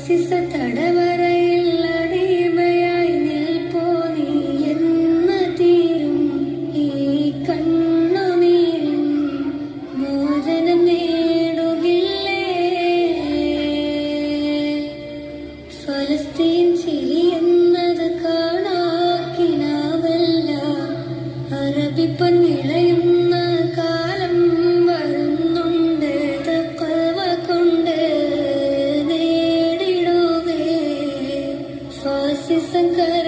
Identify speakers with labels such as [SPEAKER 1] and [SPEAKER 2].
[SPEAKER 1] ഫാസിസ തടവറയിൽ അടിമയായി നിൽപ്പോ നീ എന്ന് തീരും ഈ കണ്ണുനീരും മോചനം നേടുകില്ലേ? ഫലസ്തീൻ ചിരിയെന്നത് കാണാക്കിനാവല്ല, അറബി പൊന്നിളയുന്ന കാലം വരുന്നുണ്ട്. തഖ്വ കൊണ്ട് നേടിടുകേ ഫാസിസം കര